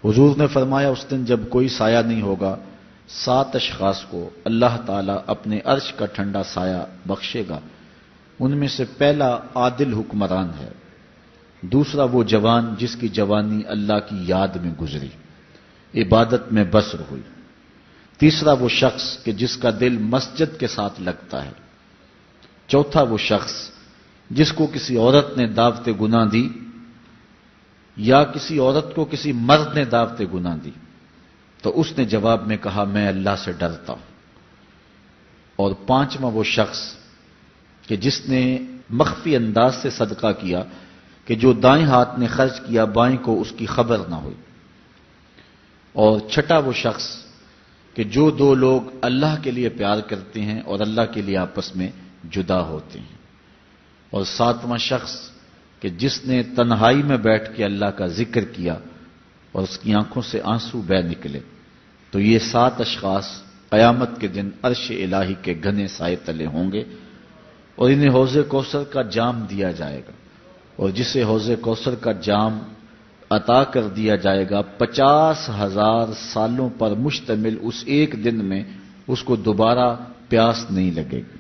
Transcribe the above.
حضور نے فرمایا اس دن جب کوئی سایہ نہیں ہوگا 7 اشخاص کو اللہ تعالیٰ اپنے عرش کا ٹھنڈا سایہ بخشے گا۔ ان میں سے پہلا عادل حکمران ہے، دوسرا وہ جوان جس کی جوانی اللہ کی یاد میں گزری، عبادت میں بسر ہوئی، تیسرا وہ شخص کہ جس کا دل مسجد کے ساتھ لگتا ہے، چوتھا وہ شخص جس کو کسی عورت نے دعوت گناہ دی یا کسی عورت کو کسی مرد نے دعوت گناہ دی تو اس نے جواب میں کہا میں اللہ سے ڈرتا ہوں، اور پانچواں وہ شخص کہ جس نے مخفی انداز سے صدقہ کیا کہ جو دائیں ہاتھ نے خرچ کیا بائیں کو اس کی خبر نہ ہوئی، اور چھٹا وہ شخص کہ جو 2 لوگ اللہ کے لیے پیار کرتے ہیں اور اللہ کے لیے آپس میں جدا ہوتے ہیں، اور 7واں شخص کہ جس نے تنہائی میں بیٹھ کے اللہ کا ذکر کیا اور اس کی آنکھوں سے آنسو بہہ نکلے۔ تو یہ 7 اشخاص قیامت کے دن عرش الہی کے گھنے سائے تلے ہوں گے، اور انہیں حوض کوثر کا جام دیا جائے گا، اور جسے حوض کوثر کا جام عطا کر دیا جائے گا 50,000 سالوں پر مشتمل اس ایک دن میں اس کو دوبارہ پیاس نہیں لگے گی۔